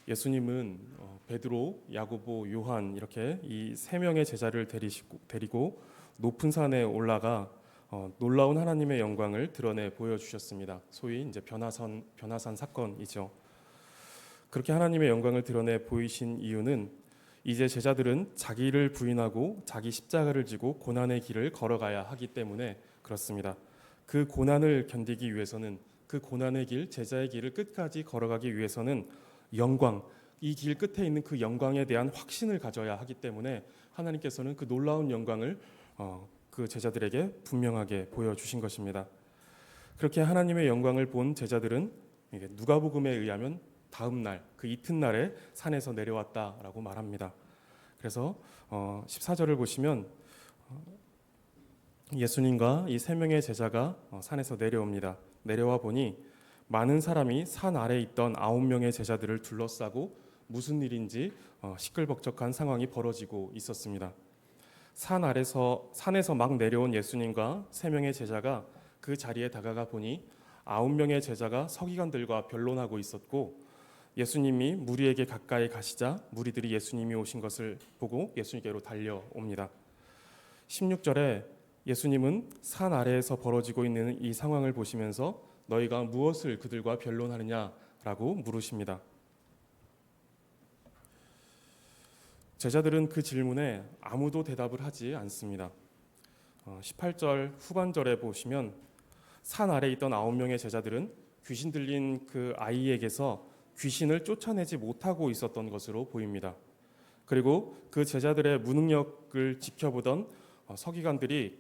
예수님은 베드로, 야고보, 요한 이렇게 이 세 명의 제자를 데리고 높은 산에 올라가 놀라운 하나님의 영광을 드러내 보여주셨습니다. 소위 이제 변화산 사건이죠. 그렇게 하나님의 영광을 드러내 보이신 이유는 이제 제자들은 자기를 부인하고 자기 십자가를 지고 고난의 길을 걸어가야 하기 때문에 그렇습니다. 그 고난을 견디기 위해서는, 그 고난의 길, 제자의 길을 끝까지 걸어가기 위해서는 영광, 이 길 끝에 있는 그 영광에 대한 확신을 가져야 하기 때문에 하나님께서는 그 놀라운 영광을 그 제자들에게 분명하게 보여주신 것입니다. 그렇게 하나님의 영광을 본 제자들은 누가복음에 의하면 다음 날, 그 이튿날에 산에서 내려왔다라고 말합니다. 그래서 14절을 보시면 예수님과 이 세 명의 제자가 산에서 내려옵니다. 내려와 보니 많은 사람이 산 아래에 있던 9명의 제자들을 둘러싸고 무슨 일인지 시끌벅적한 상황이 벌어지고 있었습니다. 산에서 막 내려온 예수님과 세 명의 제자가 그 자리에 다가가 보니 9명의 제자가 서기관들과 변론하고 있었고, 예수님이 무리에게 가까이 가시자 무리들이 예수님이 오신 것을 보고 예수님께로 달려옵니다. 16절에 예수님은 산 아래에서 벌어지고 있는 이 상황을 보시면서 너희가 무엇을 그들과 변론하느냐라고 물으십니다. 제자들은 그 질문에 아무도 대답을 하지 않습니다. 18절 후반절에 보시면 산 아래에 있던 9명의 제자들은 귀신 들린 그 아이에게서 귀신을 쫓아내지 못하고 있었던 것으로 보입니다. 그리고 그 제자들의 무능력을 지켜보던 서기관들이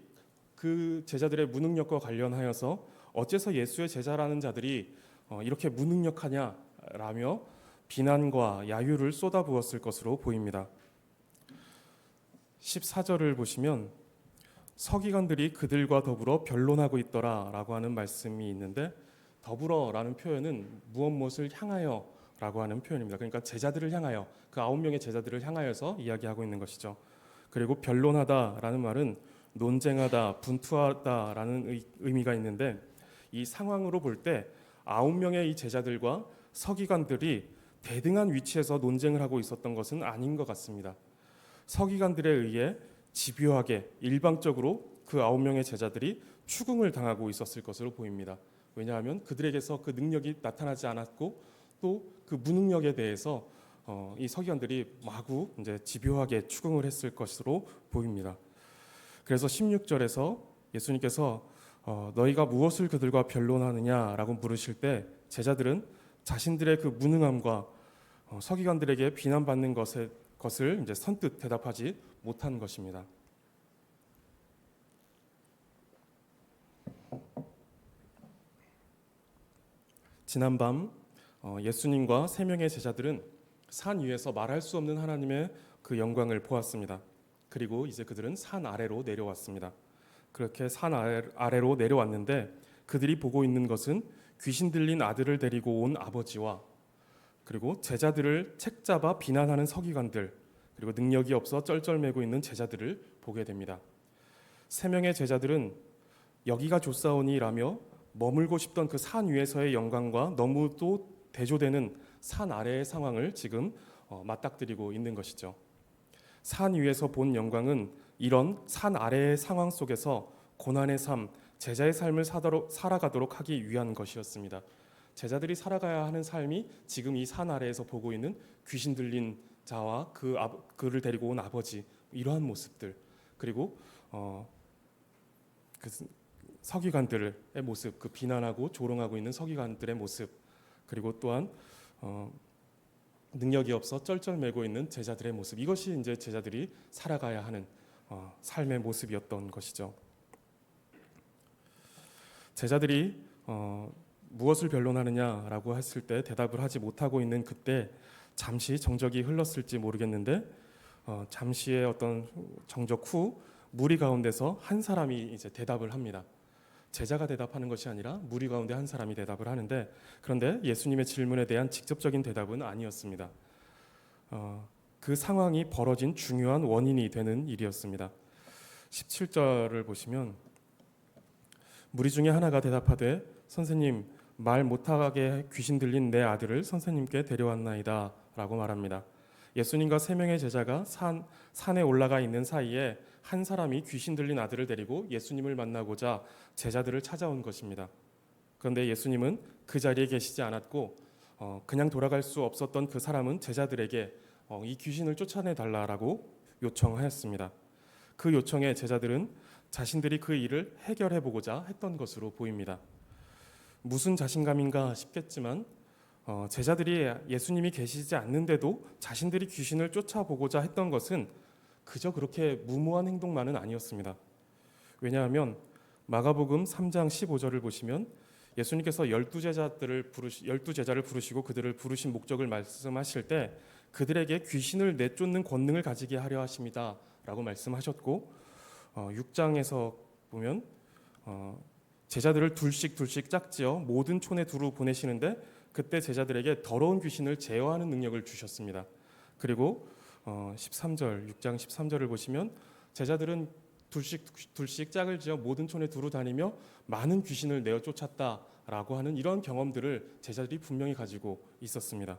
그 제자들의 무능력과 관련하여서 어째서 예수의 제자라는 자들이 이렇게 무능력하냐라며 비난과 야유를 쏟아부었을 것으로 보입니다. 14절을 보시면 서기관들이 그들과 더불어 변론하고 있더라라고 하는 말씀이 있는데, 더불어라는 표현은 무엇을 향하여라고 하는 표현입니다. 그러니까 제자들을 향하여, 그 9명의 제자들을 향하여서 이야기하고 있는 것이죠. 그리고 변론하다라는 말은 논쟁하다, 분투하다라는 의미가 있는데, 이 상황으로 볼 때 9명의 이 제자들과 서기관들이 대등한 위치에서 논쟁을 하고 있었던 것은 아닌 것 같습니다. 서기관들에 의해 집요하게 일방적으로 그 9명의 제자들이 추궁을 당하고 있었을 것으로 보입니다. 왜냐하면 그들에게서 그 능력이 나타나지 않았고 또 그 무능력에 대해서 이 서기관들이 마구 이제 집요하게 추궁을 했을 것으로 보입니다. 그래서 16절에서 예수님께서 너희가 무엇을 그들과 변론하느냐라고 물으실 때 제자들은 자신들의 그 무능함과 서기관들에게 비난받는 것을 이제 선뜻 대답하지 못한 것입니다. 지난밤 예수님과 세 명의 제자들은 산 위에서 말할 수 없는 하나님의 그 영광을 보았습니다. 그리고 이제 그들은 산 아래로 내려왔습니다. 그렇게 산 아래로 내려왔는데 그들이 보고 있는 것은 귀신 들린 아들을 데리고 온 아버지와 그리고 제자들을 책잡아 비난하는 서기관들, 그리고 능력이 없어 쩔쩔매고 있는 제자들을 보게 됩니다. 세 명의 제자들은 여기가 좋사오니라며 머물고 싶던 그 산 위에서의 영광과 너무도 대조되는 산 아래의 상황을 지금 맞닥뜨리고 있는 것이죠. 산 위에서 본 영광은 이런 산 아래의 상황 속에서 고난의 삶, 제자의 삶을 살아가도록 하기 위한 것이었습니다. 제자들이 살아가야 하는 삶이 지금 이 산 아래에서 보고 있는 귀신 들린 자와 그를 데리고 온 아버지, 이러한 모습들, 그리고 그 서기관들의 모습, 그 비난하고 조롱하고 있는 서기관들의 모습, 그리고 또한 능력이 없어 쩔쩔매고 있는 제자들의 모습, 이것이 이제 제자들이 살아가야 하는 삶의 모습이었던 것이죠. 제자들이 무엇을 변론하느냐라고 했을 때 대답을 하지 못하고 있는 그때 잠시 정적이 흘렀을지 모르겠는데 잠시의 어떤 정적 후 무리 가운데서 한 사람이 이제 대답을 합니다. 제자가 대답하는 것이 아니라 무리 가운데 한 사람이 대답을 하는데, 그런데 예수님의 질문에 대한 직접적인 대답은 아니었습니다. 그 상황이 벌어진 중요한 원인이 되는 일이었습니다. 17절을 보시면 무리 중에 하나가 대답하되 선생님, 말 못하게 귀신 들린 내 아들을 선생님께 데려왔나이다 라고 말합니다. 예수님과 세 명의 제자가 산에 올라가 있는 사이에 한 사람이 귀신 들린 아들을 데리고 예수님을 만나고자 제자들을 찾아온 것입니다. 그런데 예수님은 그 자리에 계시지 않았고 그냥 돌아갈 수 없었던 그 사람은 제자들에게 이 귀신을 쫓아내 달라라고 요청하였습니다. 그 요청에 제자들은 자신들이 그 일을 해결해 보고자 했던 것으로 보입니다. 무슨 자신감인가 싶겠지만 제자들이 예수님이 계시지 않는데도 자신들이 귀신을 쫓아보고자 했던 것은 그저 그렇게 무모한 행동만은 아니었습니다. 왜냐하면 마가복음 3장 15절을 보시면 예수님께서 12제자를 부르시고 그들을 부르신 목적을 말씀하실 때 그들에게 귀신을 내쫓는 권능을 가지게 하려 하십니다 라고 말씀하셨고 6장에서 보면 제자들을 둘씩 짝지어 모든 촌에 두루 보내시는데 그때 제자들에게 더러운 귀신을 제어하는 능력을 주셨습니다. 그리고 6장 13절을 보시면 제자들은 둘씩 짝을 지어 모든 촌에 두루 다니며 많은 귀신을 내어 쫓았다라고 하는 이런 경험들을 제자들이 분명히 가지고 있었습니다.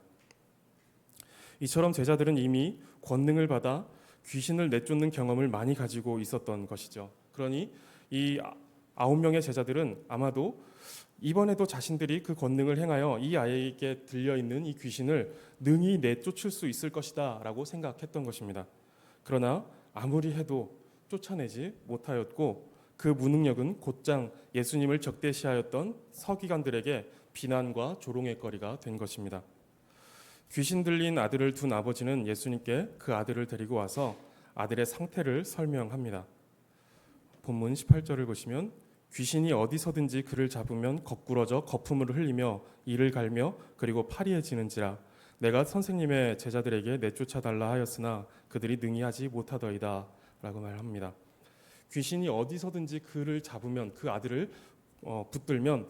이처럼 제자들은 이미 권능을 받아 귀신을 내쫓는 경험을 많이 가지고 있었던 것이죠. 그러니 이 9명의 제자들은 아마도 이번에도 자신들이 그 권능을 행하여 이 아이에게 들려있는 이 귀신을 능히 내쫓을 수 있을 것이다 라고 생각했던 것입니다. 그러나 아무리 해도 쫓아내지 못하였고 그 무능력은 곧장 예수님을 적대시하였던 서기관들에게 비난과 조롱의 거리가 된 것입니다. 귀신 들린 아들을 둔 아버지는 예수님께 그 아들을 데리고 와서 아들의 상태를 설명합니다. 본문 18절을 보시면 귀신이 어디서든지 그를 잡으면 거꾸러져 거품을 흘리며 이를 갈며 그리고 파리해지는지라 내가 선생님의 제자들에게 내쫓아달라 하였으나 그들이 능히 하지 못하더이다 라고 말합니다. 귀신이 어디서든지 그를 잡으면 그 아들을 붙들면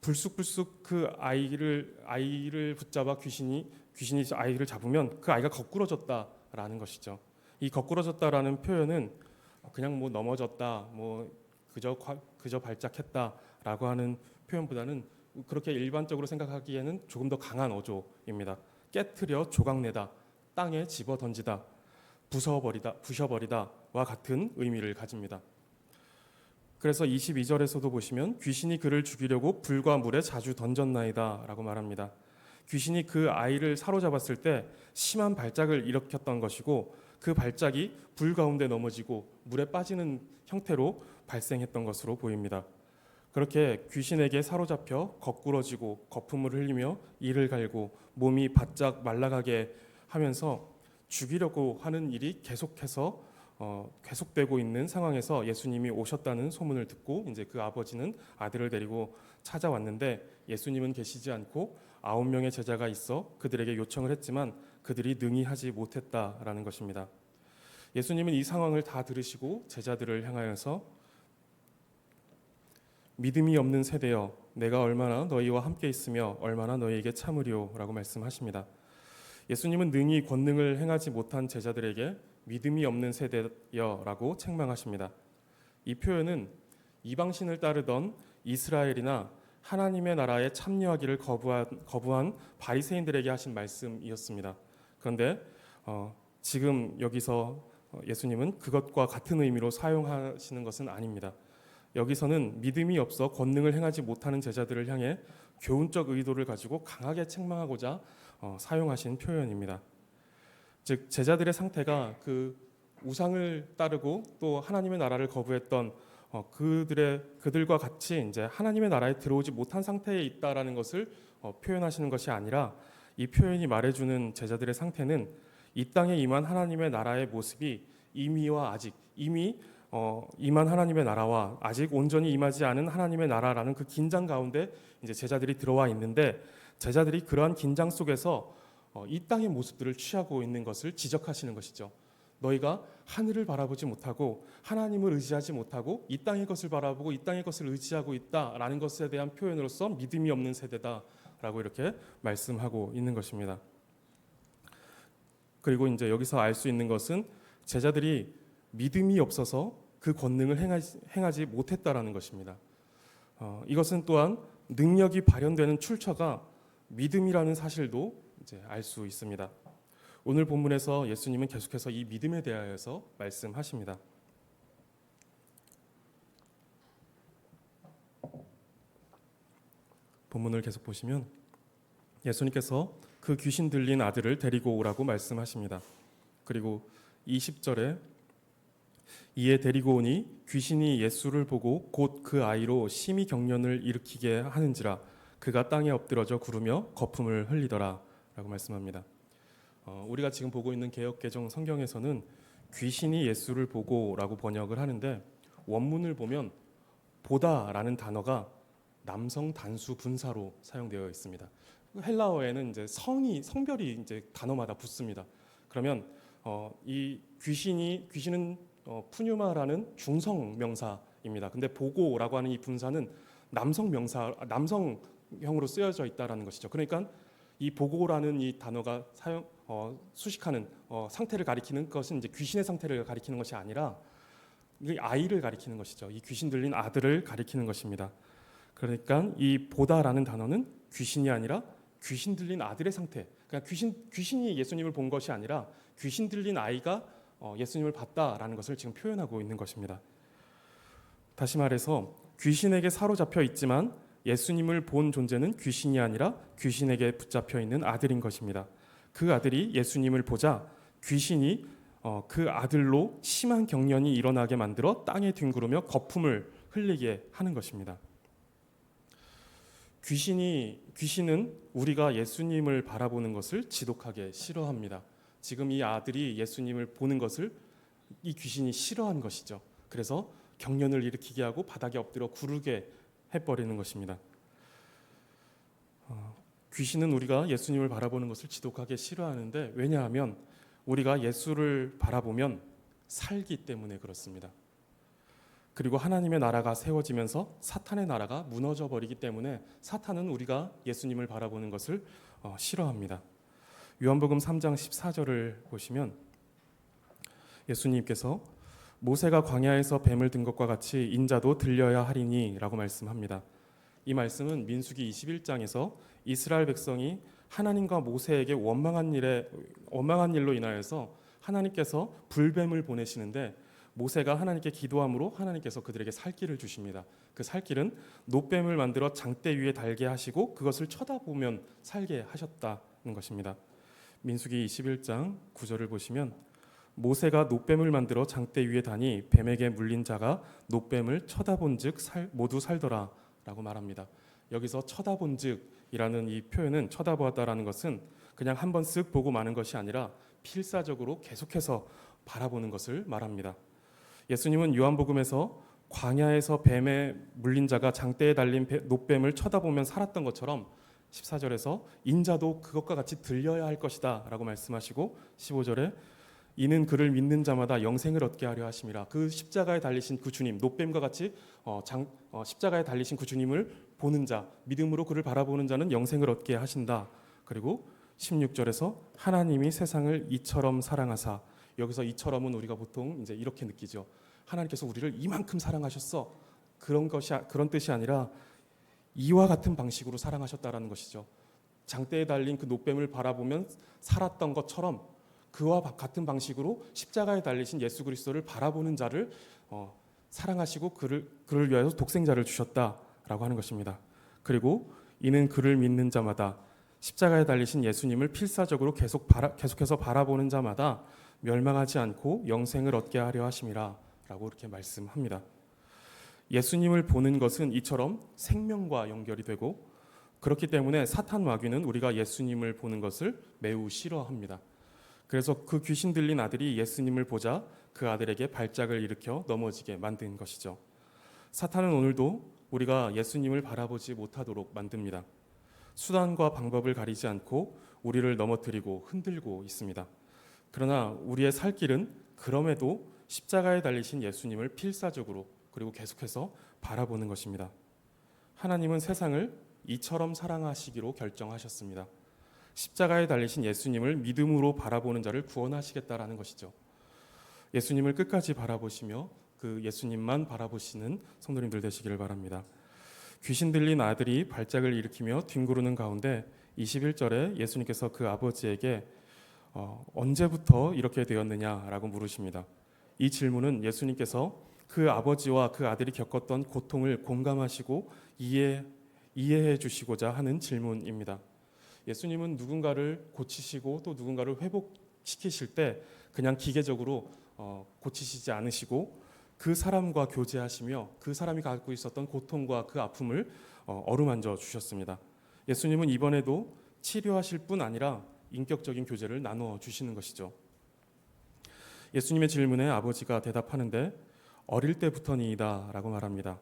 불쑥불쑥 그 아이를 붙잡아 귀신이 아이를 잡으면 그 아이가 거꾸러졌다라는 것이죠. 이 거꾸러졌다라는 표현은 그냥 뭐 넘어졌다, 뭐 그저 발작했다라고 하는 표현보다는 그렇게 일반적으로 생각하기에는 조금 더 강한 어조입니다. 깨트려 조각내다, 땅에 집어 던지다, 부셔버리다와 같은 의미를 가집니다. 그래서 22절에서도 보시면 귀신이 그를 죽이려고 불과 물에 자주 던졌나이다 라고 말합니다. 귀신이 그 아이를 사로잡았을 때 심한 발작을 일으켰던 것이고 그 발작이 불 가운데 넘어지고 물에 빠지는 형태로 발생했던 것으로 보입니다. 그렇게 귀신에게 사로잡혀 거꾸러지고 거품을 흘리며 이를 갈고 몸이 바짝 말라가게 하면서 죽이려고 하는 일이 계속되고 있는 상황에서 예수님이 오셨다는 소문을 듣고 이제 그 아버지는 아들을 데리고 찾아왔는데 예수님은 계시지 않고 9명의 제자가 있어 그들에게 요청을 했지만 그들이 능히 하지 못했다라는 것입니다. 예수님은 이 상황을 다 들으시고 제자들을 향하여서 믿음이 없는 세대여 내가 얼마나 너희와 함께 있으며 얼마나 너희에게 참으리오 라고 말씀하십니다. 예수님은 능히 권능을 행하지 못한 제자들에게 믿음이 없는 세대여라고 책망하십니다. 이 표현은 이방신을 따르던 이스라엘이나 하나님의 나라에 참여하기를 거부한 바리새인들에게 하신 말씀이었습니다. 그런데 지금 여기서 예수님은 그것과 같은 의미로 사용하시는 것은 아닙니다. 여기서는 믿음이 없어 권능을 행하지 못하는 제자들을 향해 교훈적 의도를 가지고 강하게 책망하고자 사용하신 표현입니다. 즉 제자들의 상태가 그 우상을 따르고 또 하나님의 나라를 거부했던 그들과 같이 이제 하나님의 나라에 들어오지 못한 상태에 있다라는 것을 표현하시는 것이 아니라 이 표현이 말해주는 제자들의 상태는 이 땅에 임한 하나님의 나라의 모습이 이미 임한 하나님의 나라와 아직 온전히 임하지 않은 하나님의 나라라는 그 긴장 가운데 이제 제자들이 들어와 있는데 제자들이 그러한 긴장 속에서 이 땅의 모습들을 취하고 있는 것을 지적하시는 것이죠. 너희가 하늘을 바라보지 못하고 하나님을 의지하지 못하고 이 땅의 것을 바라보고 이 땅의 것을 의지하고 있다라는 것에 대한 표현으로서 믿음이 없는 세대다라고 이렇게 말씀하고 있는 것입니다. 그리고 이제 여기서 알 수 있는 것은 제자들이 믿음이 없어서 그 권능을 행하지 못했다라는 것입니다. 이것은 또한 능력이 발현되는 출처가 믿음이라는 사실도 이제 알 수 있습니다. 오늘 본문에서 예수님은 계속해서 이 믿음에 대하여서 말씀하십니다. 본문을 계속 보시면 예수님께서 그 귀신 들린 아들을 데리고 오라고 말씀하십니다. 그리고 20절에 이에 데리고 오니 귀신이 예수를 보고 곧 그 아이로 심히 경련을 일으키게 하는지라 그가 땅에 엎드러져 구르며 거품을 흘리더라 라고 말씀합니다. 우리가 지금 보고 있는 개역개정 성경에서는 귀신이 예수를 보고 라고 번역을 하는데 원문을 보면 보다라는 단어가 남성 단수 분사로 사용되어 있습니다. 헬라어에는 이제 성별이 이제 단어마다 붙습니다. 그러면 이 귀신은 푸뉴마라는 중성 명사입니다. 근데 보고라고 하는 이 분사는 남성형으로 쓰여져 있다라는 것이죠. 그러니까 이 보고라는 이 단어가 수식하는 상태를 가리키는 것은 이제 귀신의 상태를 가리키는 것이 아니라 이 아이를 가리키는 것이죠. 이 귀신 들린 아들을 가리키는 것입니다. 그러니까 이 보다라는 단어는 귀신이 아니라 귀신 들린 아들의 상태. 그러니까 귀신이 예수님을 본 것이 아니라 귀신 들린 아이가 예수님을 봤다라는 것을 지금 표현하고 있는 것입니다. 다시 말해서 귀신에게 사로잡혀 있지만 예수님을 본 존재는 귀신이 아니라 귀신에게 붙잡혀 있는 아들인 것입니다. 그 아들이 예수님을 보자 귀신이 그 아들로 심한 경련이 일어나게 만들어 땅에 뒹구르며 거품을 흘리게 하는 것입니다. 귀신은 우리가 예수님을 바라보는 것을 지독하게 싫어합니다. 지금 이 아들이 예수님을 보는 것을 이 귀신이 싫어한 것이죠. 그래서 경련을 일으키게 하고 바닥에 엎드려 구르게 해버리는 것입니다. 귀신은 우리가 예수님을 바라보는 것을 지독하게 싫어하는데 왜냐하면 우리가 예수를 바라보면 살기 때문에 그렇습니다. 그리고 하나님의 나라가 세워지면서 사탄의 나라가 무너져 버리기 때문에 사탄은 우리가 예수님을 바라보는 것을 싫어합니다. 요한복음 3장 14절을 보시면 예수님께서 모세가 광야에서 뱀을 든 것과 같이 인자도 들려야 하리니 라고 말씀합니다. 이 말씀은 민수기 21장에서 이스라엘 백성이 하나님과 모세에게 원망한 일로 인하여서 하나님께서 불뱀을 보내시는데 모세가 하나님께 기도함으로 하나님께서 그들에게 살길을 주십니다. 그 살길은 놋뱀을 만들어 장대 위에 달게 하시고 그것을 쳐다보면 살게 하셨다는 것입니다. 민수기 21장 9절을 보시면 모세가 놋뱀을 만들어 장대 위에 다니 뱀에게 물린 자가 놋뱀을 쳐다본즉 모두 살더라 라고 말합니다. 여기서 쳐다본즉이라는 이 표현은 쳐다보았다라는 것은 그냥 한번 쓱 보고 마는 것이 아니라 필사적으로 계속해서 바라보는 것을 말합니다. 예수님은 요한복음에서 광야에서 뱀에 물린 자가 장대에 달린 놋뱀을 쳐다보면 살았던 것처럼 14절에서 인자도 그것과 같이 들려야 할 것이다 라고 말씀하시고 15절에 이는 그를 믿는 자마다 영생을 얻게 하려 하심이라. 그 십자가에 달리신 그 주님, 놋뱀과 같이 십자가에 달리신 그 주님을 보는 자, 믿음으로 그를 바라보는 자는 영생을 얻게 하신다. 그리고 16절에서 하나님이 세상을 이처럼 사랑하사. 여기서 이처럼은 우리가 보통 이제 이렇게 느끼죠. 하나님께서 우리를 이만큼 사랑하셨어. 그런 뜻이 아니라 이와 같은 방식으로 사랑하셨다라는 것이죠. 장대에 달린 그 놋뱀을 바라보면 살았던 것처럼 그와 같은 방식으로 십자가에 달리신 예수 그리스도를 바라보는 자를 사랑하시고 그를 위하여 독생자를 주셨다라고 하는 것입니다. 그리고 이는 그를 믿는 자마다 십자가에 달리신 예수님을 필사적으로 계속해서 바라보는 자마다 멸망하지 않고 영생을 얻게 하려 하심이라 라고 이렇게 말씀합니다. 예수님을 보는 것은 이처럼 생명과 연결이 되고 그렇기 때문에 사탄 마귀는 우리가 예수님을 보는 것을 매우 싫어합니다. 그래서 그 귀신 들린 아들이 예수님을 보자 그 아들에게 발작을 일으켜 넘어지게 만든 것이죠. 사탄은 오늘도 우리가 예수님을 바라보지 못하도록 만듭니다. 수단과 방법을 가리지 않고 우리를 넘어뜨리고 흔들고 있습니다. 그러나 우리의 살 길은 그럼에도 십자가에 달리신 예수님을 필사적으로 그리고 계속해서 바라보는 것입니다. 하나님은 세상을 이처럼 사랑하시기로 결정하셨습니다. 십자가에 달리신 예수님을 믿음으로 바라보는 자를 구원하시겠다라는 것이죠. 예수님을 끝까지 바라보시며 그 예수님만 바라보시는 성도님들 되시기를 바랍니다. 귀신 들린 아들이 발작을 일으키며 뒹구르는 가운데 21절에 예수님께서 그 아버지에게 언제부터 이렇게 되었느냐라고 물으십니다. 이 질문은 예수님께서 그 아버지와 그 아들이 겪었던 고통을 공감하시고 이해해 주시고자 하는 질문입니다. 예수님은 누군가를 고치시고 또 누군가를 회복시키실 때 그냥 기계적으로 고치시지 않으시고 그 사람과 교제하시며 그 사람이 갖고 있었던 고통과 그 아픔을 어루만져 주셨습니다. 예수님은 이번에도 치료하실 뿐 아니라 인격적인 교제를 나누어 주시는 것이죠. 예수님의 질문에 아버지가 대답하는데 어릴 때부터니이다 라고 말합니다.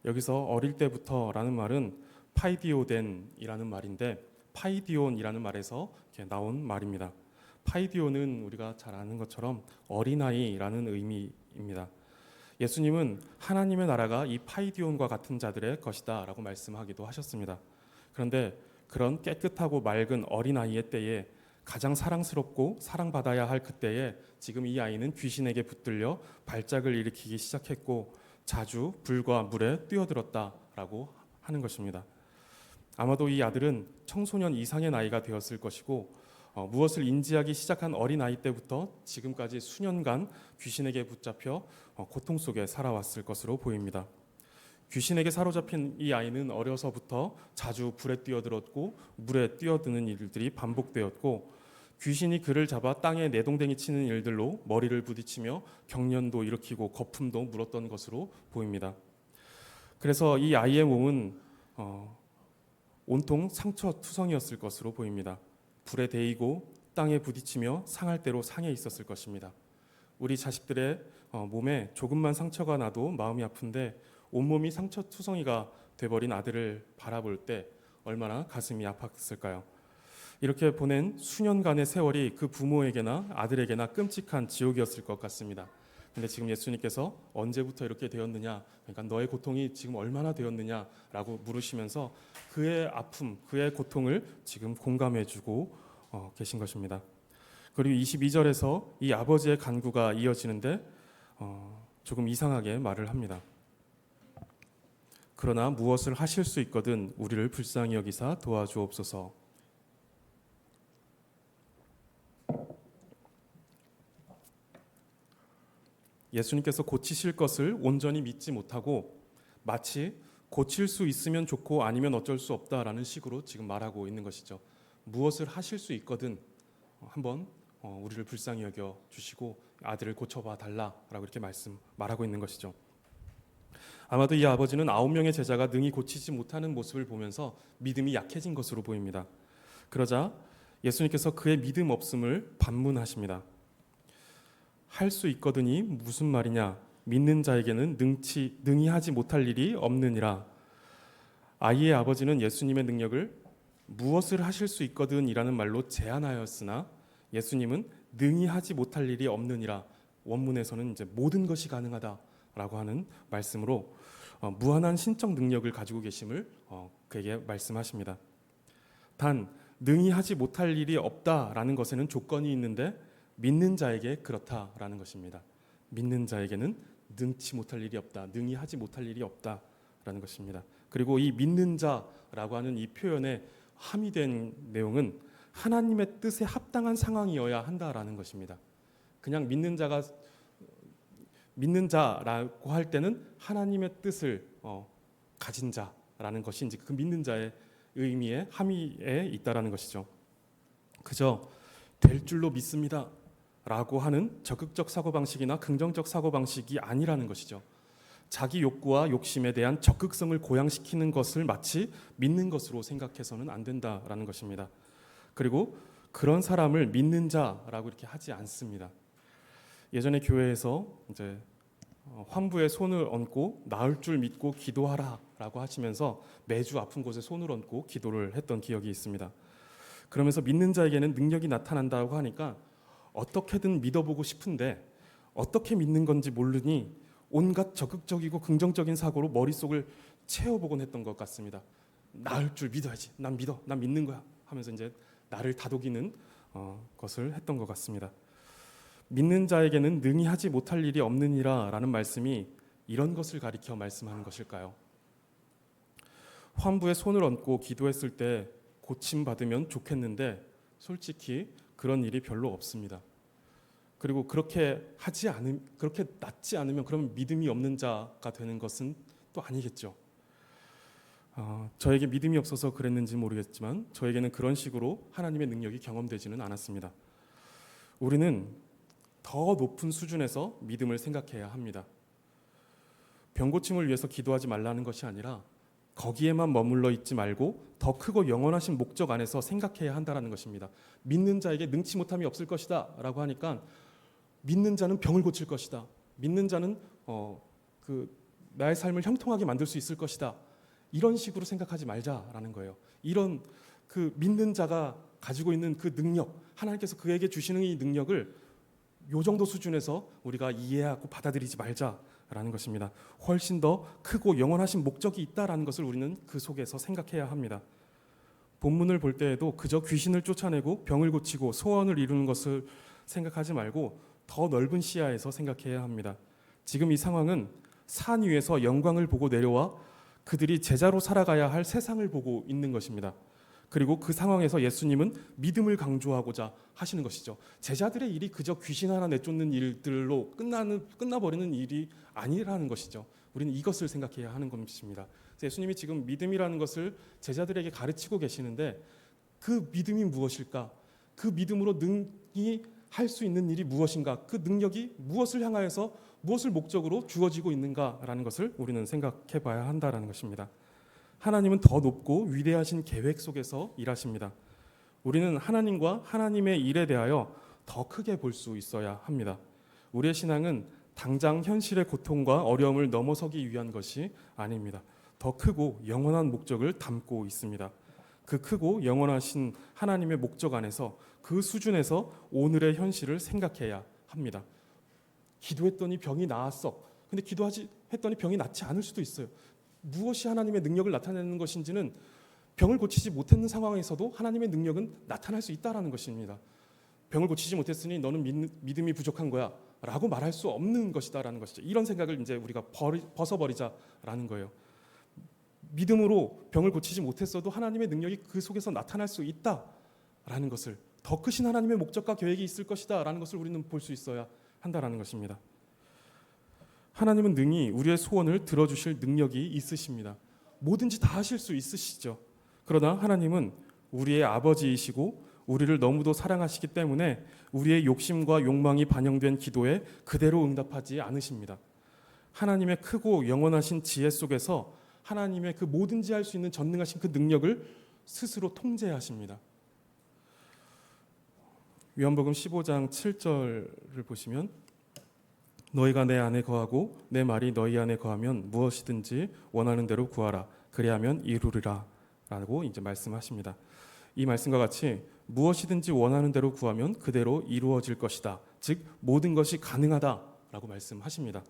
여기서 어릴 때부터라는 말은 파이디오덴이라는 말인데 파이디온이라는 말에서 나온 말입니다. 파이디온은 우리가 잘 아는 것처럼 어린아이라는 의미입니다. 예수님은 하나님의 나라가 이 파이디온과 같은 자들의 것이다 라고 말씀하기도 하셨습니다. 그런데 그런 깨끗하고 맑은 어린아이의 때에 가장 사랑스럽고 사랑받아야 할 그때에 지금 이 아이는 귀신에게 붙들려 발작을 일으키기 시작했고 자주 불과 물에 뛰어들었다라고 하는 것입니다. 아마도 이 아들은 청소년 이상의 나이가 되었을 것이고 무엇을 인지하기 시작한 어린아이 때부터 지금까지 수년간 귀신에게 붙잡혀 고통 속에 살아왔을 것으로 보입니다. 귀신에게 사로잡힌 이 아이는 어려서부터 자주 불에 뛰어들었고 물에 뛰어드는 일들이 반복되었고 귀신이 그를 잡아 땅에 내동댕이 치는 일들로 머리를 부딪히며 경련도 일으키고 거품도 물었던 것으로 보입니다. 그래서 이 아이의 몸은 온통 상처투성이었을 것으로 보입니다. 불에 데이고 땅에 부딪히며 상할 대로 상해 있었을 것입니다. 우리 자식들의 몸에 조금만 상처가 나도 마음이 아픈데 온몸이 상처투성이가 돼버린 아들을 바라볼 때 얼마나 가슴이 아팠을까요? 이렇게 보낸 수년간의 세월이 그 부모에게나 아들에게나 끔찍한 지옥이었을 것 같습니다. 근데 지금 예수님께서 언제부터 이렇게 되었느냐, 그러니까 너의 고통이 지금 얼마나 되었느냐라고 물으시면서 그의 아픔, 그의 고통을 지금 공감해주고 계신 것입니다. 그리고 22절에서 이 아버지의 간구가 이어지는데 조금 이상하게 말을 합니다. 그러나 무엇을 하실 수 있거든 우리를 불쌍히 여기사 도와주옵소서. 예수님께서 고치실 것을 온전히 믿지 못하고 마치 고칠 수 있으면 좋고 아니면 어쩔 수 없다라는 식으로 지금 말하고 있는 것이죠. 무엇을 하실 수 있거든 한번 우리를 불쌍히 여겨 주시고 아들을 고쳐봐 달라라고 이렇게 말하고 있는 것이죠. 아마도 이 아버지는 9명의 제자가 능히 고치지 못하는 모습을 보면서 믿음이 약해진 것으로 보입니다. 그러자 예수님께서 그의 믿음 없음을 반문하십니다. 할 수 있거든이 무슨 말이냐? 믿는 자에게는 능히 하지 못할 일이 없느니라. 아이의 아버지는 예수님의 능력을 무엇을 하실 수 있거든이라는 말로 제안하였으나 예수님은 능히 하지 못할 일이 없느니라. 원문에서는 이제 모든 것이 가능하다라고 하는 말씀으로 무한한 신적 능력을 가지고 계심을 그에게 말씀하십니다. 단 능히 하지 못할 일이 없다라는 것에는 조건이 있는데 믿는 자에게 그렇다라는 것입니다. 믿는 자에게는 능치 못할 일이 없다, 능히 하지 못할 일이 없다라는 것입니다. 그리고 이 믿는 자라고 하는 이 표현에 함의된 내용은 하나님의 뜻에 합당한 상황이어야 한다라는 것입니다. 그냥 믿는 자라고 할 때는 하나님의 뜻을 가진 자라는 것이 이제 그 믿는 자의 의미의 함의에 있다라는 것이죠. 그저 될 줄로 믿습니다 라고 하는 적극적 사고방식이나 긍정적 사고방식이 아니라는 것이죠. 자기 욕구와 욕심에 대한 적극성을 고양시키는 것을 마치 믿는 것으로 생각해서는 안 된다라는 것입니다. 그리고 그런 사람을 믿는 자라고 이렇게 하지 않습니다. 예전에 교회에서 이제 환부의 손을 얹고 나을 줄 믿고 기도하라라고 하시면서 매주 아픈 곳에 손을 얹고 기도를 했던 기억이 있습니다. 그러면서 믿는 자에게는 능력이 나타난다고 하니까 어떻게든 믿어보고 싶은데 어떻게 믿는 건지 모르니 온갖 적극적이고 긍정적인 사고로 머릿속을 채워보곤 했던 것 같습니다. 나을 줄 믿어야지, 난 믿어, 난 믿는 거야 하면서 이제 나를 다독이는 것을 했던 것 같습니다. 믿는 자에게는 능히 하지 못할 일이 없느니라 라는 말씀이 이런 것을 가리켜 말씀하는 것일까요? 환부에 손을 얹고 기도했을 때 고침 받으면 좋겠는데 솔직히 그런 일이 별로 없습니다. 그리고 그렇게 낫지 않으면 그러면 믿음이 없는 자가 되는 것은 또 아니겠죠. 저에게 믿음이 없어서 그랬는지 모르겠지만 저에게는 그런 식으로 하나님의 능력이 경험되지는 않았습니다. 우리는 더 높은 수준에서 믿음을 생각해야 합니다. 병고침을 위해서 기도하지 말라는 것이 아니라 거기에만 머물러 있지 말고 더 크고 영원하신 목적 안에서 생각해야 한다는 것입니다. 믿는 자에게 능치 못함이 없을 것이다 라고 하니까 믿는 자는 병을 고칠 것이다. 믿는 자는 나의 삶을 형통하게 만들 수 있을 것이다. 이런 식으로 생각하지 말자라는 거예요. 이런 그 믿는 자가 가지고 있는 그 능력, 하나님께서 그에게 주시는 이 능력을 요 정도 수준에서 우리가 이해하고 받아들이지 말자라는 것입니다. 훨씬 더 크고 영원하신 목적이 있다라는 것을 우리는 그 속에서 생각해야 합니다. 본문을 볼 때에도 그저 귀신을 쫓아내고 병을 고치고 소원을 이루는 것을 생각하지 말고 더 넓은 시야에서 생각해야 합니다. 지금 이 상황은 산 위에서 영광을 보고 내려와 그들이 제자로 살아가야 할 세상을 보고 있는 것입니다. 그리고 그 상황에서 예수님은 믿음을 강조하고자 하시는 것이죠. 제자들의 일이 그저 귀신 하나 내쫓는 일들로 끝나버리는 일이 아니라는 것이죠. 우리는 이것을 생각해야 하는 것입니다. 예수님이 지금 믿음이라는 것을 제자들에게 가르치고 계시는데 그 믿음이 무엇일까? 그 믿음으로 능히 할 수 있는 일이 무엇인가? 그 능력이 무엇을 향하여서 무엇을 목적으로 주어지고 있는가라는 것을 우리는 생각해 봐야 한다는 것입니다. 하나님은 더 높고 위대하신 계획 속에서 일하십니다. 우리는 하나님과 하나님의 일에 대하여 더 크게 볼 수 있어야 합니다. 우리의 신앙은 당장 현실의 고통과 어려움을 넘어서기 위한 것이 아닙니다. 더 크고 영원한 목적을 담고 있습니다. 그 크고 영원하신 하나님의 목적 안에서 그 수준에서 오늘의 현실을 생각해야 합니다. 기도했더니 병이 나았어. 근데 했더니 병이 낫지 않을 수도 있어요. 무엇이 하나님의 능력을 나타내는 것인지는 병을 고치지 못했는 상황에서도 하나님의 능력은 나타날 수 있다라는 것입니다. 병을 고치지 못했으니 너는 믿음이 부족한 거야 라고 말할 수 없는 것이다라는 것이죠. 이런 생각을 이제 우리가 벗어버리자라는 거예요. 믿음으로 병을 고치지 못했어도 하나님의 능력이 그 속에서 나타날 수 있다라는 것을, 더 크신 하나님의 목적과 계획이 있을 것이다라는 것을 우리는 볼 수 있어야 한다라는 것입니다. 하나님은 능히 우리의 소원을 들어주실 능력이 있으십니다. 뭐든지 다 하실 수 있으시죠. 그러나 하나님은 우리의 아버지이시고 우리를 너무도 사랑하시기 때문에 우리의 욕심과 욕망이 반영된 기도에 그대로 응답하지 않으십니다. 하나님의 크고 영원하신 지혜 속에서 하나님의 그 뭐든지 할 수 있는 전능하신 그 능력을 스스로 통제하십니다. 요한복음 15장 7절을 보시면 너희가 내 안에 거하고 내 말이 너희 안에 거하면 무엇이든지 원하는 대로 구하라 그리하면 이루리라 라고 이제 말씀하십니다. 이 말씀과 같이 무엇이든지 원하는 대로 구하면 그대로 이루어질 것이다. 즉 모든 것이 가능하다라고 말씀하십니다.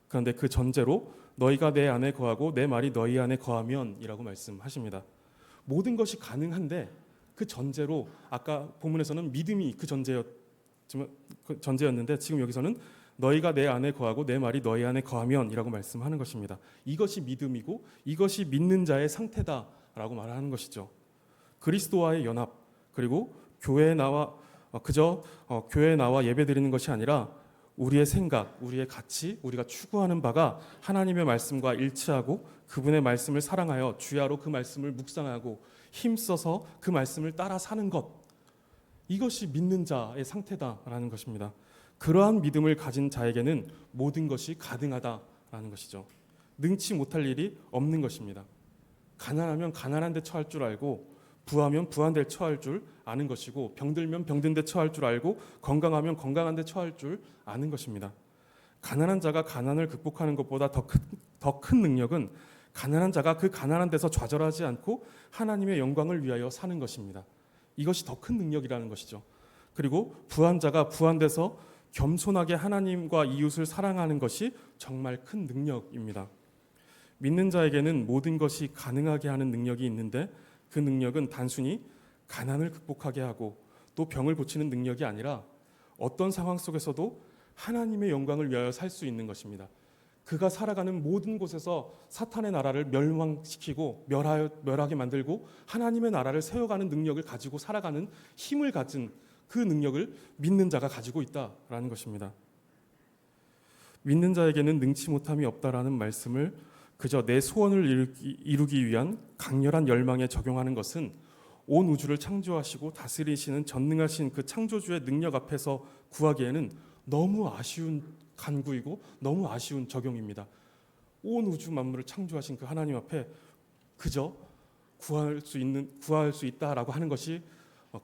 그런데 그 전제로 너희가 내 안에 거하고 내 말이 너희 안에 거하면 이라고 말씀하십니다. 모든 것이 가능한데 그 전제로 아까 본문에서는 믿음이 그 전제였는데 지금 여기서는 너희가 내 안에 거하고 내 말이 너희 안에 거하면 이라고 말씀하는 것입니다. 이것이 믿음이고 이것이 믿는 자의 상태다라고 말하는 것이죠. 그리스도와의 연합, 그리고 교회에 나와 예배드리는 것이 아니라 우리의 생각, 우리의 가치, 우리가 추구하는 바가 하나님의 말씀과 일치하고 그분의 말씀을 사랑하여 주야로 그 말씀을 묵상하고 힘써서 그 말씀을 따라 사는 것, 이것이 믿는 자의 상태다라는 것입니다. 그러한 믿음을 가진 자에게는 모든 것이 가능하다라는 것이죠. 능치 못할 일이 없는 것입니다. 가난하면 가난한 데 처할 줄 알고 부하면 부한 데 처할 줄 아는 것이고 병들면 병든 데 처할 줄 알고 건강하면 건강한 데 처할 줄 아는 것입니다. 가난한 자가 가난을 극복하는 것보다 더 큰 능력은 가난한 자가 그 가난한 데서 좌절하지 않고 하나님의 영광을 위하여 사는 것입니다. 이것이 더 큰 능력이라는 것이죠. 그리고 부한 자가 부한 데서 겸손하게 하나님과 이웃을 사랑하는 것이 정말 큰 능력입니다. 믿는 자에게는 모든 것이 가능하게 하는 능력이 있는데 그 능력은 단순히 가난을 극복하게 하고 또 병을 고치는 능력이 아니라 어떤 상황 속에서도 하나님의 영광을 위하여 살 수 있는 것입니다. 그가 살아가는 모든 곳에서 사탄의 나라를 멸망시키고 멸하게 만들고 하나님의 나라를 세워가는 능력을 가지고 살아가는 힘을 가진 그 능력을 믿는 자가 가지고 있다라는 것입니다. 믿는 자에게는 능치 못함이 없다라는 말씀을 그저 내 소원을 이루기 위한 강렬한 열망에 적용하는 것은 온 우주를 창조하시고 다스리시는 전능하신 그 창조주의 능력 앞에서 구하기에는 너무 아쉬운 간구이고 너무 아쉬운 적용입니다. 온 우주 만물을 창조하신 그 하나님 앞에 그저 구할 수 있다라고 하는 것이,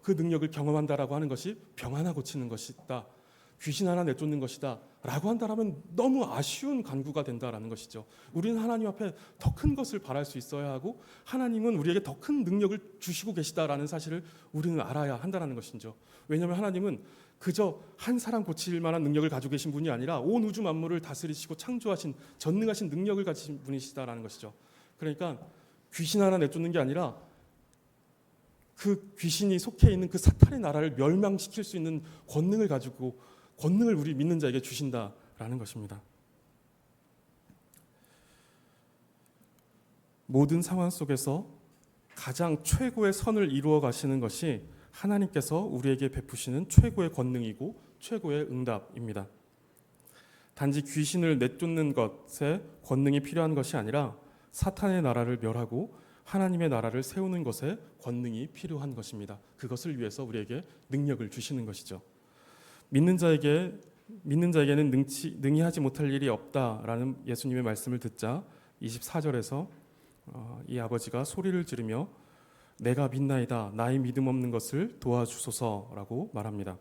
그 능력을 경험한다라고 하는 것이 병 하나 고치는 것이다, 귀신 하나 내쫓는 것이다 라고 한다면 너무 아쉬운 간구가 된다라는 것이죠. 우리는 하나님 앞에 더 큰 것을 바랄 수 있어야 하고 하나님은 우리에게 더 큰 능력을 주시고 계시다라는 사실을 우리는 알아야 한다는 것이죠. 왜냐하면 하나님은 그저 한 사람 고칠 만한 능력을 가지고 계신 분이 아니라 온 우주 만물을 다스리시고 창조하신 전능하신 능력을 가지신 분이시다라는 것이죠. 그러니까 귀신 하나 내쫓는 게 아니라 그 귀신이 속해 있는 그 사탄의 나라를 멸망시킬 수 있는 권능을 우리 믿는 자에게 주신다라는 것입니다. 모든 상황 속에서 가장 최고의 선을 이루어 가시는 것이 하나님께서 우리에게 베푸시는 최고의 권능이고 최고의 응답입니다. 단지 귀신을 내쫓는 것에 권능이 필요한 것이 아니라 사탄의 나라를 멸하고 하나님의 나라를 세우는 것에 권능이 필요한 것입니다. 그것을 위해서 우리에게 능력을 주시는 것이죠. 믿는 자에게는 능히 하지 못할 일이 없다라는 예수님의 말씀을 듣자 24절에서 이 아버지가 소리를 지르며 내가 믿나이다, 나의 믿음 없는 것을 도와주소서라고 말합니다.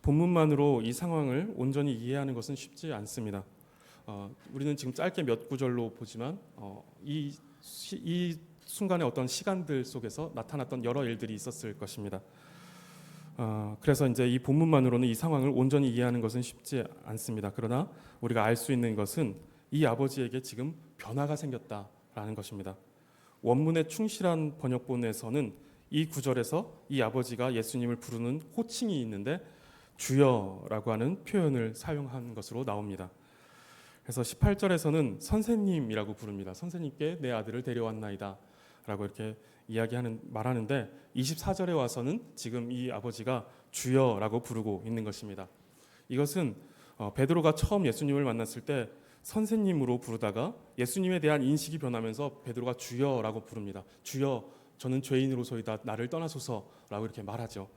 본문만으로 이 상황을 온전히 이해하는 것은 쉽지 않습니다. 우리는 지금 짧게 몇 구절로 보지만 이 순간의 어떤 시간들 속에서 나타났던 여러 일들이 있었을 것입니다. 그래서 이제 이 본문만으로는 이 상황을 온전히 이해하는 것은 쉽지 않습니다. 그러나 우리가 알 수 있는 것은 이 아버지에게 지금 변화가 생겼다라는 것입니다. 원문의 충실한 번역본에서는 이 구절에서 이 아버지가 예수님을 부르는 호칭이 있는데 주여라고 하는 표현을 사용한 것으로 나옵니다. 그래서 18절에서는 선생님이라고 부릅니다. 선생님께 내 아들을 데려왔나이다 라고 이렇게 말하는데 24절에 와서는 지금 이 아버지가 주여라고 부르고 있는 것입니다. 이것은 베드로가 처음 예수님을 만났을 때 선생님으로 부르다가 예수님에 대한 인식이 변하면서 베드로가 주여라고 부릅니다. 주여, 저는 죄인으로소이다, 나를 떠나소서라고 이렇게 말하죠.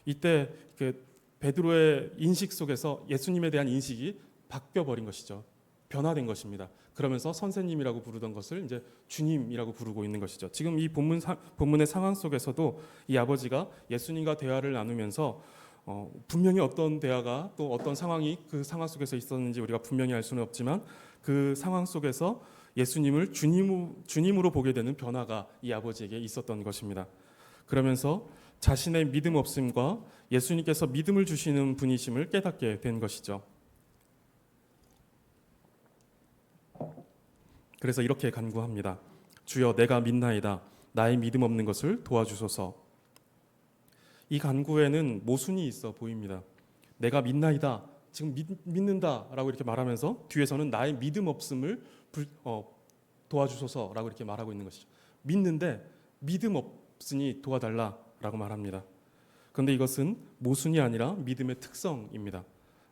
이때 그 베드로의 인식 속에서 예수님에 대한 인식이 바뀌어 버린 것이죠. 변화된 것입니다. 그러면서 선생님이라고 부르던 것을 이제 주님이라고 부르고 있는 것이죠. 지금 이 본문의 상황 속에서도 이 아버지가 예수님과 대화를 나누면서 분명히 어떤 대화가 또 어떤 상황이 그 상황 속에서 있었는지 우리가 분명히 알 수는 없지만 그 상황 속에서 예수님을 주님으로 보게 되는 변화가 이 아버지에게 있었던 것입니다. 그러면서 자신의 믿음 없음과 예수님께서 믿음을 주시는 분이심을 깨닫게 된 것이죠. 그래서 이렇게 간구합니다. 주여, 내가 믿나이다, 나의 믿음 없는 것을 도와주소서. 이 간구에는 모순이 있어 보입니다. 내가 믿나이다, 지금 믿는다라고 이렇게 말하면서 뒤에서는 나의 믿음 없음을 도와주소서라고 이렇게 말하고 있는 것이죠. 믿는데 믿음 없으니 도와달라라고 말합니다. 그런데 이것은 모순이 아니라 믿음의 특성입니다.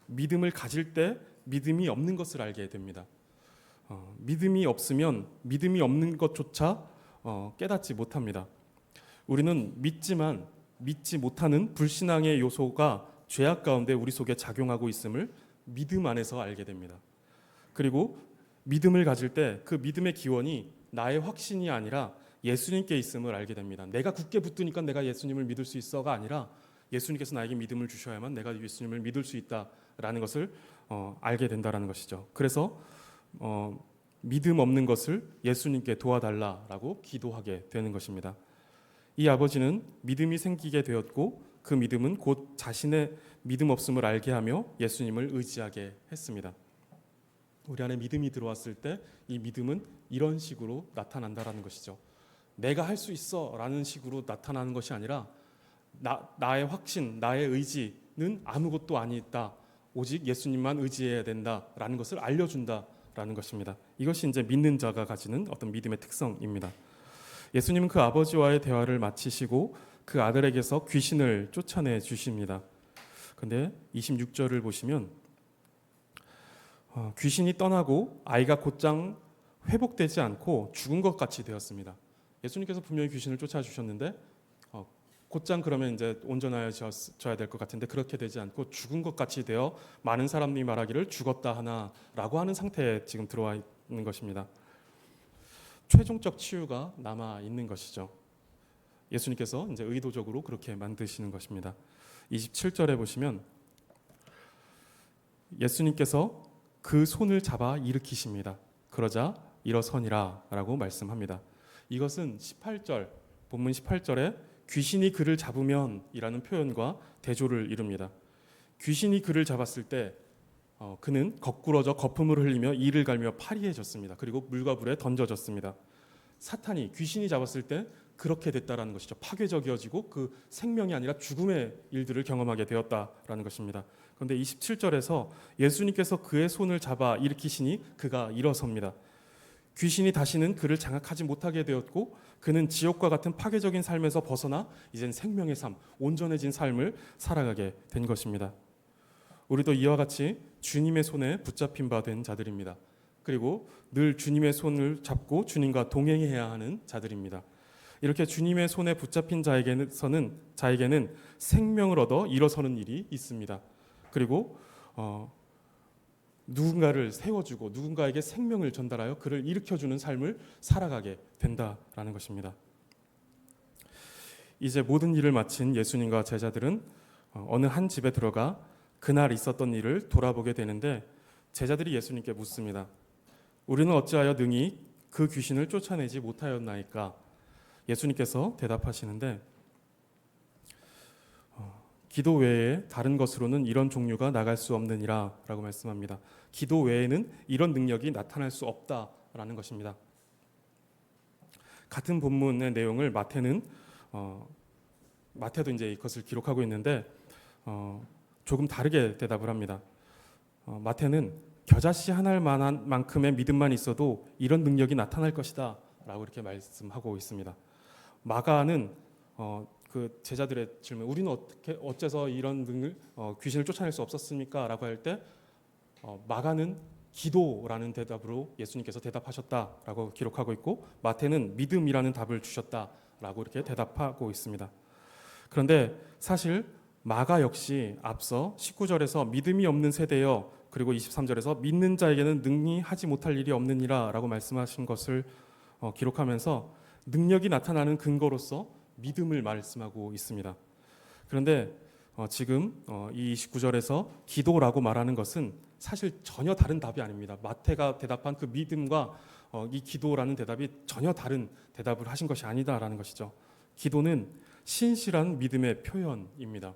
믿음을 가질 때 믿음이 없는 것을 알게 됩니다. 믿음이 없으면 믿음이 없는 것조차 깨닫지 못합니다. 우리는 믿지만 믿지 못하는 불신앙의 요소가 죄악 가운데 우리 속에 작용하고 있음을 믿음 안에서 알게 됩니다. 그리고 믿음을 가질 때 그 믿음의 기원이 나의 확신이 아니라 예수님께 있음을 알게 됩니다. 내가 굳게 붙으니까 내가 예수님을 믿을 수 있어가 아니라 예수님께서 나에게 믿음을 주셔야만 내가 예수님을 믿을 수 있다라는 것을 알게 된다라는 것이죠. 그래서 믿음 없는 것을 예수님께 도와달라라고 기도하게 되는 것입니다. 이 아버지는 믿음이 생기게 되었고 그 믿음은 곧 자신의 믿음 없음을 알게 하며 예수님을 의지하게 했습니다. 우리 안에 믿음이 들어왔을 때 이 믿음은 이런 식으로 나타난다라는 것이죠. 내가 할 수 있어라는 식으로 나타나는 것이 아니라 나의 확신, 나의 의지는 아무것도 아니다. 오직 예수님만 의지해야 된다라는 것을 알려준다라는 것입니다. 이것이 이제 믿는 자가 가지는 어떤 믿음의 특성입니다. 예수님은 그 아버지와의 대화를 마치시고 그 아들에게서 귀신을 쫓아내 주십니다. 근데 26절을 보시면 귀신이 떠나고 아이가 곧장 회복되지 않고 죽은 것 같이 되었습니다. 예수님께서 분명히 귀신을 쫓아주셨는데 곧장 그러면 이제 온전해져야 될 것 같은데 그렇게 되지 않고 죽은 것 같이 되어 많은 사람들이 말하기를 죽었다 하나라고 하는 상태에 지금 들어와 있는 것입니다. 최종적 치유가 남아 있는 것이죠. 예수님께서 이제 의도적으로 그렇게 만드시는 것입니다. 27절에 보시면 예수님께서 그 손을 잡아 일으키십니다. 그러자 일어서니라라고 말씀합니다. 이것은 18절 본문 18절에 귀신이 그를 잡으면이라는 표현과 대조를 이룹니다. 귀신이 그를 잡았을 때 그는 거꾸러져 거품을 흘리며 이를 갈며 파리해졌습니다. 그리고 물과 불에 던져졌습니다. 사탄이 귀신이 잡았을 때 그렇게 됐다라는 것이죠. 파괴적이어지고 그 생명이 아니라 죽음의 일들을 경험하게 되었다라는 것입니다. 그런데 27절에서 예수님께서 그의 손을 잡아 일으키시니 그가 일어섭니다. 귀신이 다시는 그를 장악하지 못하게 되었고 그는 지옥과 같은 파괴적인 삶에서 벗어나 이젠 생명의 삶, 온전해진 삶을 살아가게 된 것입니다. 우리도 이와 같이 주님의 손에 붙잡힌 바 된 자들입니다. 그리고 늘 주님의 손을 잡고 주님과 동행해야 하는 자들입니다. 이렇게 주님의 손에 붙잡힌 자에게는 생명을 얻어 일어서는 일이 있습니다. 그리고 누군가를 세워주고 누군가에게 생명을 전달하여 그를 일으켜주는 삶을 살아가게 된다라는 것입니다. 이제 모든 일을 마친 예수님과 제자들은 어느 한 집에 들어가 그날 있었던 일을 돌아보게 되는데 제자들이 예수님께 묻습니다. 우리는 어찌하여 능히 그 귀신을 쫓아내지 못하였나이까? 예수님께서 대답하시는데 기도 외에 다른 것으로는 이런 종류가 나갈 수 없느니라 라고 말씀합니다. 기도 외에는 이런 능력이 나타날 수 없다라는 것입니다. 같은 본문의 내용을 마태도 이제 이것을 기록하고 있는데 조금 다르게 대답을 합니다. 마태는 겨자씨 한 알만큼의 믿음만 있어도 이런 능력이 나타날 것이다 라고 이렇게 말씀하고 있습니다. 마가는 그 제자들의 질문, 우리는 어째서 이런 귀신을 쫓아낼 수 없었습니까? 라고 할 때 마가는 기도라는 대답으로 예수님께서 대답하셨다라고 기록하고 있고 마태는 믿음이라는 답을 주셨다라고 이렇게 대답하고 있습니다. 그런데 사실 마가 역시 앞서 19절에서 믿음이 없는 세대여 그리고 23절에서 믿는 자에게는 능히 하지 못할 일이 없느니라 라고 말씀하신 것을 기록하면서 능력이 나타나는 근거로서 믿음을 말씀하고 있습니다. 그런데 지금 이 29절에서 기도라고 말하는 것은 사실 전혀 다른 답이 아닙니다. 마태가 대답한 그 믿음과 이 기도라는 대답이 전혀 다른 대답을 하신 것이 아니다라는 것이죠. 기도는 신실한 믿음의 표현입니다.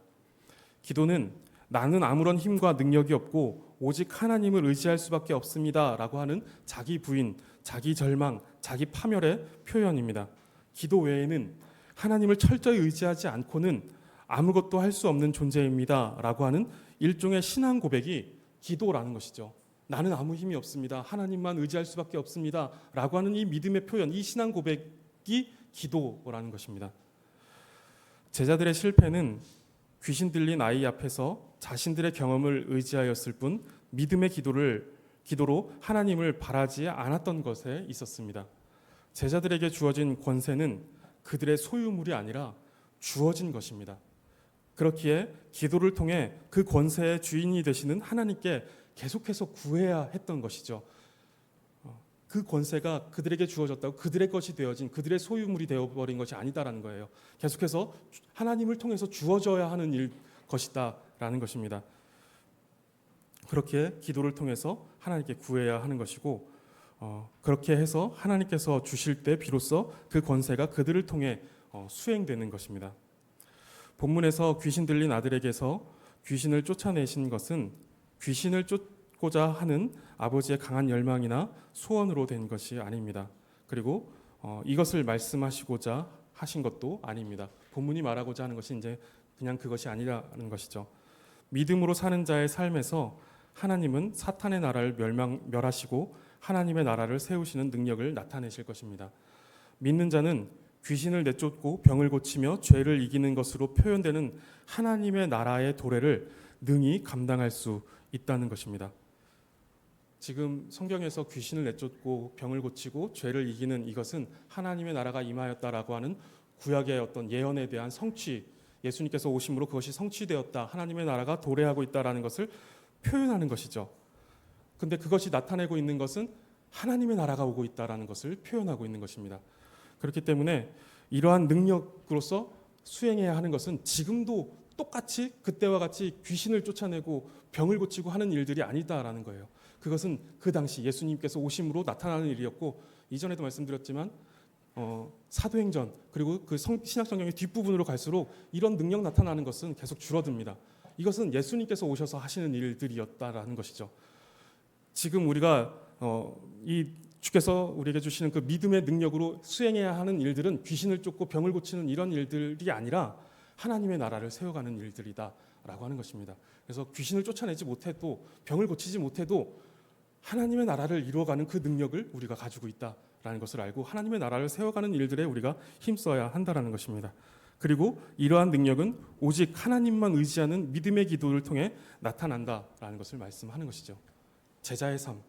기도는 나는 아무런 힘과 능력이 없고 오직 하나님을 의지할 수밖에 없습니다 라고 하는 자기 부인, 자기 절망, 자기 파멸의 표현입니다. 기도 외에는 하나님을 철저히 의지하지 않고는 아무것도 할 수 없는 존재입니다 라고 하는 일종의 신앙 고백이 기도라는 것이죠. 나는 아무 힘이 없습니다. 하나님만 의지할 수밖에 없습니다 라고 하는 이 믿음의 표현, 이 신앙 고백이 기도라는 것입니다. 제자들의 실패는 귀신 들린 아이 앞에서 자신들의 경험을 의지하였을 뿐 믿음의 기도로 하나님을 바라지 않았던 것에 있었습니다. 제자들에게 주어진 권세는 그들의 소유물이 아니라 주어진 것입니다. 그렇기에 기도를 통해 그 권세의 주인이 되시는 하나님께 계속해서 구해야 했던 것이죠. 그 권세가 그들에게 주어졌다고 그들의 것이 되어진 그들의 소유물이 되어버린 것이 아니다라는 거예요. 계속해서 하나님을 통해서 주어져야 하는 것이다라는 것입니다. 그렇게 기도를 통해서 하나님께 구해야 하는 것이고 그렇게 해서 하나님께서 주실 때 비로소 그 권세가 그들을 통해 수행되는 것입니다. 본문에서 귀신 들린 아들에게서 귀신을 쫓아내신 것은 귀신을 쫓고자 하는 아버지의 강한 열망이나 소원으로 된 것이 아닙니다. 그리고 이것을 말씀하시고자 하신 것도 아닙니다. 본문이 말하고자 하는 것이 이제 그냥 그것이 아니라는 것이죠. 믿음으로 사는 자의 삶에서 하나님은 사탄의 나라를 멸하시고 하나님의 나라를 세우시는 능력을 나타내실 것입니다. 믿는 자는 귀신을 내쫓고 병을 고치며 죄를 이기는 것으로 표현되는 하나님의 나라의 도래를 능히 감당할 수 있다는 것입니다. 지금 성경에서 귀신을 내쫓고 병을 고치고 죄를 이기는 이것은 하나님의 나라가 임하였다라고 하는 구약의 어떤 예언에 대한 성취, 예수님께서 오심으로 그것이 성취되었다, 하나님의 나라가 도래하고 있다라는 것을 표현하는 것이죠. 근데 그것이 나타내고 있는 것은 하나님의 나라가 오고 있다라는 것을 표현하고 있는 것입니다. 그렇기 때문에 이러한 능력으로서 수행해야 하는 것은 지금도 똑같이 그때와 같이 귀신을 쫓아내고 병을 고치고 하는 일들이 아니다라는 거예요. 그것은 그 당시 예수님께서 오심으로 나타나는 일이었고, 이전에도 말씀드렸지만 사도행전 그리고 그 신약성경의 뒷부분으로 갈수록 이런 능력 나타나는 것은 계속 줄어듭니다. 이것은 예수님께서 오셔서 하시는 일들이었다라는 것이죠. 지금 우리가 이 주께서 우리에게 주시는 그 믿음의 능력으로 수행해야 하는 일들은 귀신을 쫓고 병을 고치는 이런 일들이 아니라 하나님의 나라를 세워가는 일들이다라고 하는 것입니다. 그래서 귀신을 쫓아내지 못해도, 병을 고치지 못해도 하나님의 나라를 이루어가는 그 능력을 우리가 가지고 있다라는 것을 알고 하나님의 나라를 세워가는 일들에 우리가 힘써야 한다라는 것입니다. 그리고 이러한 능력은 오직 하나님만 의지하는 믿음의 기도를 통해 나타난다라는 것을 말씀하는 것이죠. 제자의 삶,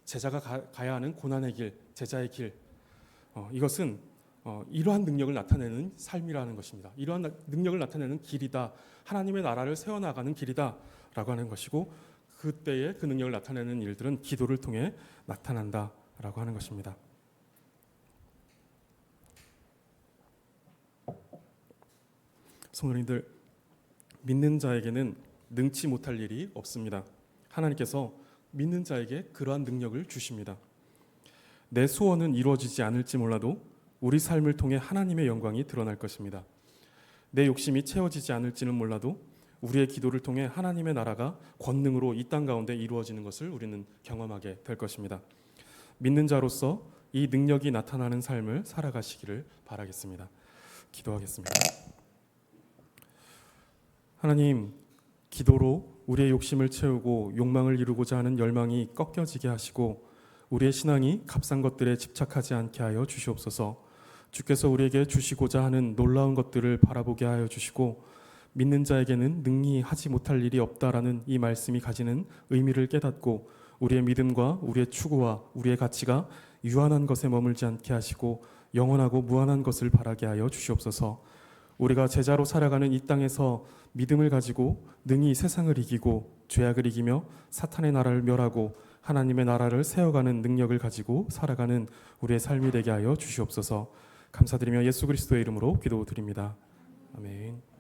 제자가 가야 하는 고난의 길, 제자의 길, 이것은 이러한 능력을 나타내는 삶이라는 것입니다. 이러한 능력을 나타내는 길이다, 하나님의 나라를 세워나가는 길이다라고 하는 것이고, 그때에 그 능력을 나타내는 일들은 기도를 통해 나타난다라고 하는 것입니다. 성도님들, 믿는 자에게는 능치 못할 일이 없습니다. 하나님께서 믿는 자에게 그러한 능력을 주십니다. 내 소원은 이루어지지 않을지 몰라도 우리 삶을 통해 하나님의 영광이 드러날 것입니다. 내 욕심이 채워지지 않을지는 몰라도 우리의 기도를 통해 하나님의 나라가 권능으로 이 땅 가운데 이루어지는 것을 우리는 경험하게 될 것입니다. 믿는 자로서 이 능력이 나타나는 삶을 살아가시기를 바라겠습니다. 기도하겠습니다. 하나님, 기도로 우리의 욕심을 채우고 욕망을 이루고자 하는 열망이 꺾여지게 하시고 우리의 신앙이 값싼 것들에 집착하지 않게 하여 주시옵소서. 주께서 우리에게 주시고자 하는 놀라운 것들을 바라보게 하여 주시고 믿는 자에게는 능히 하지 못할 일이 없다라는 이 말씀이 가지는 의미를 깨닫고 우리의 믿음과 우리의 추구와 우리의 가치가 유한한 것에 머물지 않게 하시고 영원하고 무한한 것을 바라게 하여 주시옵소서. 우리가 제자로 살아가는 이 땅에서 믿음을 가지고 능히 세상을 이기고 죄악을 이기며 사탄의 나라를 멸하고 하나님의 나라를 세워가는 능력을 가지고 살아가는 우리의 삶이 되게 하여 주시옵소서. 감사드리며 예수 그리스도의 이름으로 기도드립니다. 아멘.